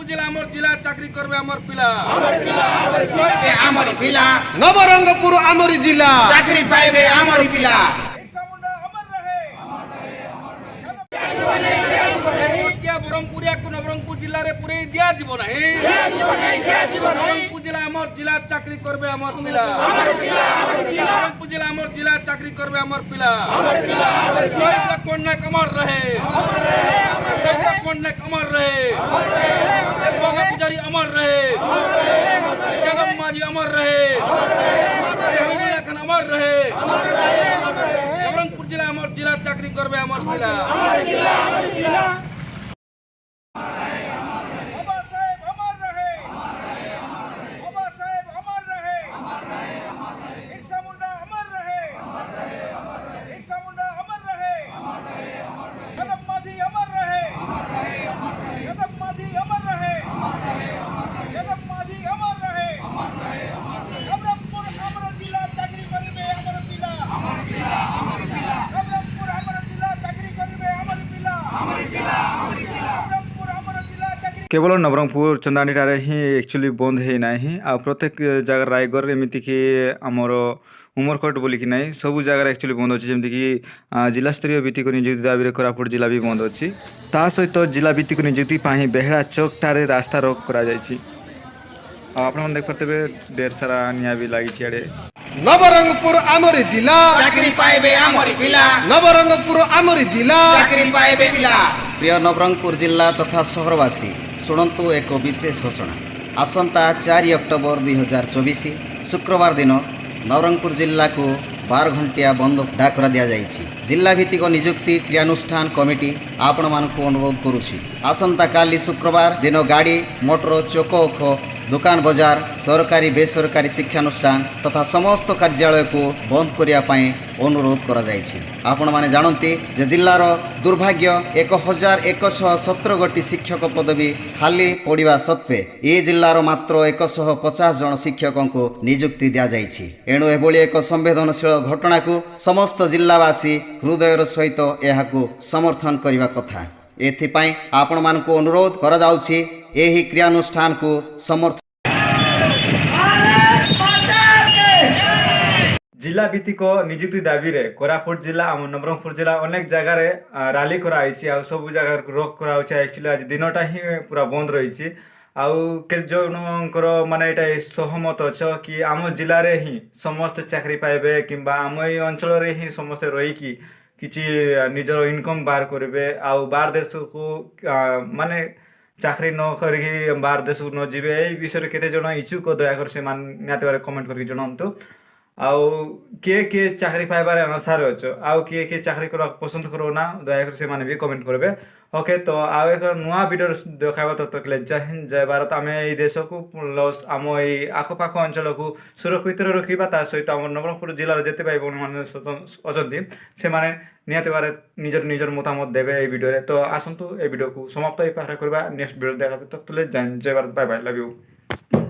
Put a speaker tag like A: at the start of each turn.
A: जिला आमर जिला चाकरी करबे आमर पिला
B: आमर पिला
C: नवरंगपुर आमरी जिला
B: चाकरी पाइबे आमर पिला
A: ब्रह्मपुरिया को नवरंगपुर जिला रे पूरे दिया जीव नहीं नवरंगपुर जिला आमर जिला चाकरी करबे आमर पिला नवरंगपुर जिला आमर जिला चाकरी करबे आमर पिला कोणना कमर रहे कोणना कमर रहे बाबा पुजारी अमर रहे जगम माझी अमर रहे अमर रहे नवरंगपुर जिला आमर जिला चाकरी करबे आमर पिला
D: केवल नवरंगपुर चंदानीटारे ही एक्चुअली बंद है ना ही आ प्रत्येक जगह रायगढ़ एमती कि आमर उमरकोट बोलिकी ना सबू जगह एक्चुअली बंद अच्छे जमीक कि जिला स्तरीय भित्तिक निजुक्ति दाबी कोरापुट जिला भी बंद अच्छी ता सहित जिला भित्तिक निजुक्ति बेहड़ा चौकटारे रास्ता रोक कर देखते ढेर सारा निया भी लगी आड़े
C: नवरंगपुर आमरी जिला
B: चाकरी पाइबे आमर पिला
C: नवरंगपुर आमरी जिला
B: चाकरी पाइबे पिला। प्रिय नवरंगपुर जिला तथा सहरवासी शुणु एक विशेष घोषणा आसंता 4 अक्टोबर 2024 शुक्रवार दिन नवरंगपुर जिला को 12 घंटिया बंद डाकरा दि जाइए। जिला भित्तिक निजुक्ति क्रियानुष्ठान कमिटी आपण मानक अनुरोध करुछि आसंता काली शुक्रवार दिन गाड़ी मोटर चौक दुकान बजार सरकारी बेसरकारी शिक्षानुष्ठान तथा समस्त कार्यालय को बंद करने अनुरोध कर आपण माने जानती जे जिलार दुर्भाग्य 1117 गोटी शिक्षक पदवी खाली पड़ा सत्वे ये जिलार मात्र 150 जन शिक्षकों को निजुक्ति दि जाइए। एणु एभली एक संवेदनशील घटना को समस्त जिलावासी हृदयर सहित यह समर्थन करने कथा एथिपाई आपण मानक अनुरोध करा जाउछि एही क्रियानुष्ठान को समर्थन।
D: जिला भित्तिक निजुक्ति दाबी रे कोरापुट जिला आम नवरंगपुर जिला अनेक जगार राली कराई सब जगह रोक कराई एक्चुअली आज दिनटा ही पूरा बंद रही के जनकर माने ये सहमत अछ कि आम जिले में ही समस्त चाकरी पाइबे किंबा आम ये अंचल ही समस्ते रहीकि किसी निजर इनकम बाहर करेंगे आउ बाहर देश को माने चाकरी न करी बाहर देश को न जीवे यही विषय केते जन इच्छुक दयाकर से निहाती भाव कमेंट करके जनातु आउ किए चाकरी पाइबार अनुसार अच्छ आउ किए चाकरी करवा पसंद करो ना दयाकर से भी कमेंट करेंगे। ओके तो आउ एक नुआ वीडियो देखा तक जय हिंद जय भारत आम ये देश को प्लस आम ये आखपाख अंचल को सुरक्षित रखा सहित आम नवरंगपुर जिलार जिते भाई भौणी मैंने अच्छा से निहाती भाव निजर निजर मतामत देवे ये वीडियो तो आसतु ये वीडियो को समाप्त करवा नेक्स्ट वीडियो देखा तक जय Bharat bye bye love you.